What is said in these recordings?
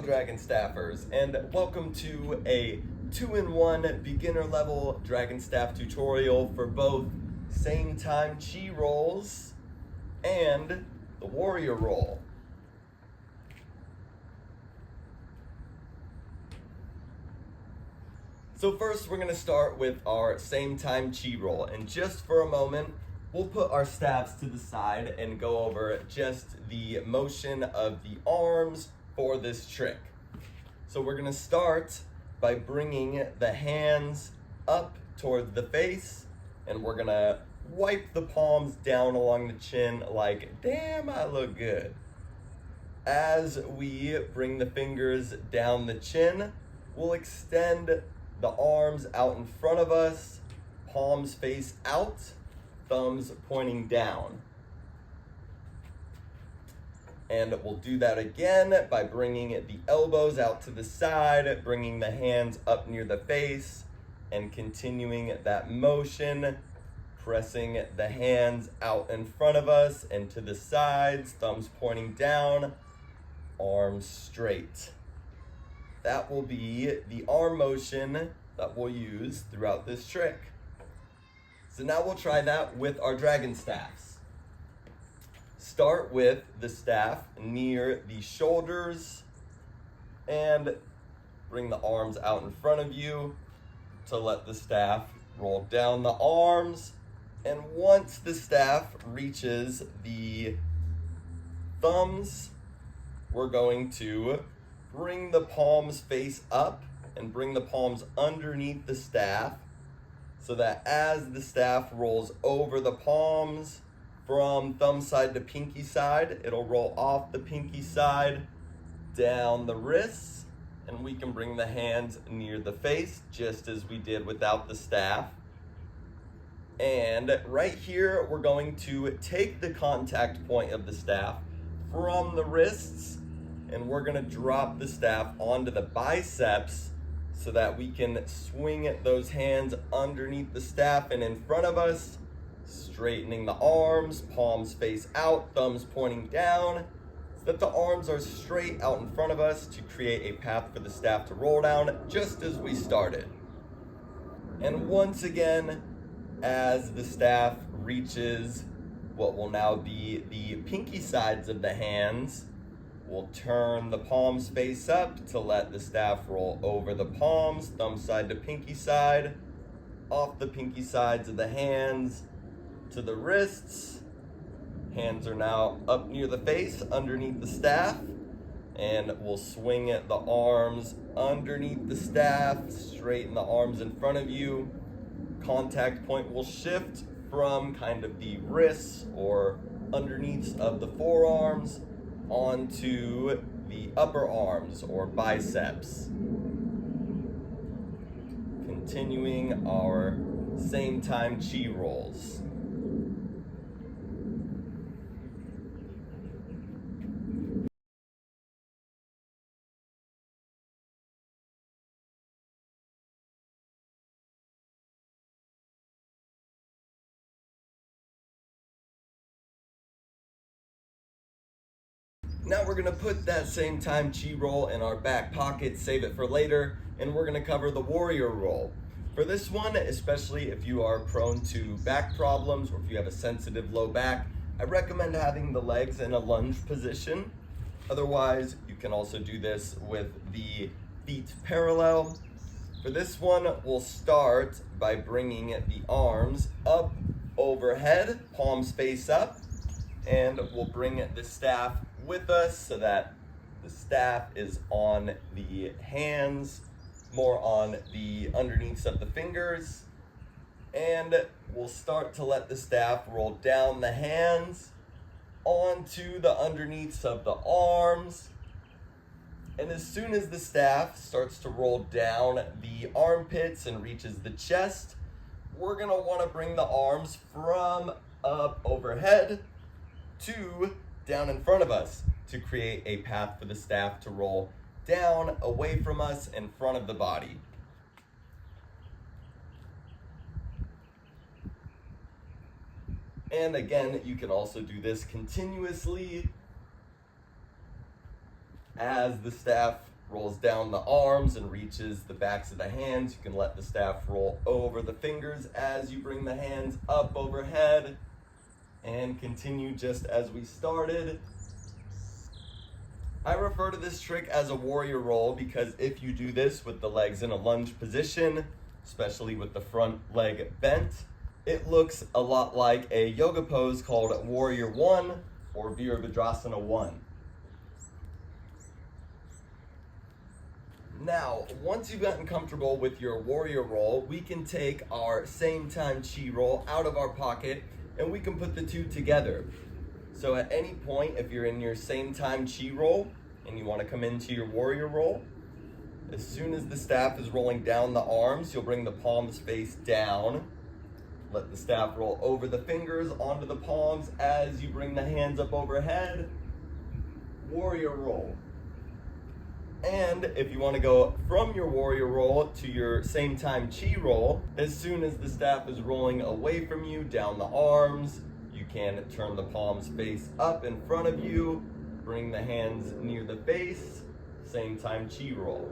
Dragonstaffers, and welcome to a 2-in-1 beginner level Dragonstaff tutorial for both same time Chirolls and the warrior role. So first we're going to start with our same time Chiroll, and just for a moment we'll put our staffs to the side and go over just the motion of the arms for this trick. So we're going to start by bringing the hands up towards the face, and we're going to wipe the palms down along the chin like, damn, I look good. As we bring the fingers down the chin, we'll extend the arms out in front of us, palms face out, thumbs pointing down. And we'll do that again by bringing the elbows out to the side, bringing the hands up near the face, and continuing that motion, pressing the hands out in front of us and to the sides, thumbs pointing down, arms straight. That will be the arm motion that we'll use throughout this trick. So now we'll try that with our dragon staffs. Start with the staff near the shoulders and bring the arms out in front of you to let the staff roll down the arms. And once the staff reaches the thumbs, we're going to bring the palms face up and bring the palms underneath the staff so that as the staff rolls over the palms from thumb side to pinky side, it'll roll off the pinky side, down the wrists, and we can bring the hands near the face just as we did without the staff. And right here, we're going to take the contact point of the staff from the wrists, and we're gonna drop the staff onto the biceps so that we can swing those hands underneath the staff and in front of us, straightening the arms, palms face out, thumbs pointing down, so that the arms are straight out in front of us to create a path for the staff to roll down just as we started. And once again, as the staff reaches what will now be the pinky sides of the hands, we'll turn the palms face up to let the staff roll over the palms, thumb side to pinky side, off the pinky sides of the hands to the wrists. Hands are now up near the face, underneath the staff, and we'll swing the arms underneath the staff, straighten the arms in front of you. Contact point will shift from kind of the wrists or underneath of the forearms onto the upper arms or biceps. Continuing our same time Chirolls. Now we're gonna put that same time Chiroll in our back pocket, save it for later, and we're gonna cover the warrior roll. For this one, especially if you are prone to back problems or if you have a sensitive low back, I recommend having the legs in a lunge position. Otherwise, you can also do this with the feet parallel. For this one, we'll start by bringing the arms up overhead, palms face up, and we'll bring the staff with us so that the staff is on the hands, more on the underneaths of the fingers. And we'll start to let the staff roll down the hands onto the underneaths of the arms. And as soon as the staff starts to roll down the armpits and reaches the chest, we're gonna wanna bring the arms from up overhead to down in front of us to create a path for the staff to roll down away from us in front of the body. And again, you can also do this continuously as the staff rolls down the arms and reaches the backs of the hands. You can let the staff roll over the fingers as you bring the hands up overhead, and continue just as we started. I refer to this trick as a warrior roll because if you do this with the legs in a lunge position, especially with the front leg bent, it looks a lot like a yoga pose called Warrior 1 or Virabhadrasana 1. Now, once you've gotten comfortable with your warrior roll, we can take our same time Chiroll out of our pocket and we can put the two together. So at any point, if you're in your same time Chiroll and you want to come into your warrior roll, as soon as the staff is rolling down the arms, you'll bring the palms face down. Let the staff roll over the fingers onto the palms as you bring the hands up overhead. Warrior roll. And if you want to go from your warrior roll to your same time Chiroll, as soon as the staff is rolling away from you down the arms, you can turn the palms face up in front of you, bring the hands near the face, same time Chiroll.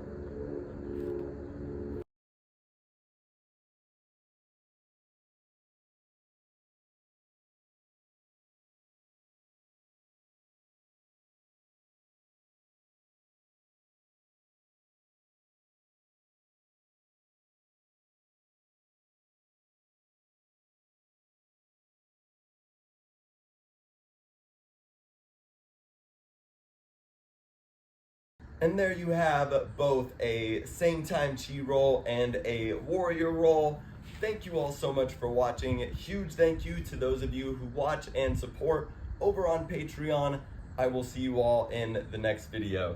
And there you have both a same time Chiroll and a warrior roll. Thank you all so much for watching. Huge thank you to those of you who watch and support over on Patreon. I will see you all in the next video.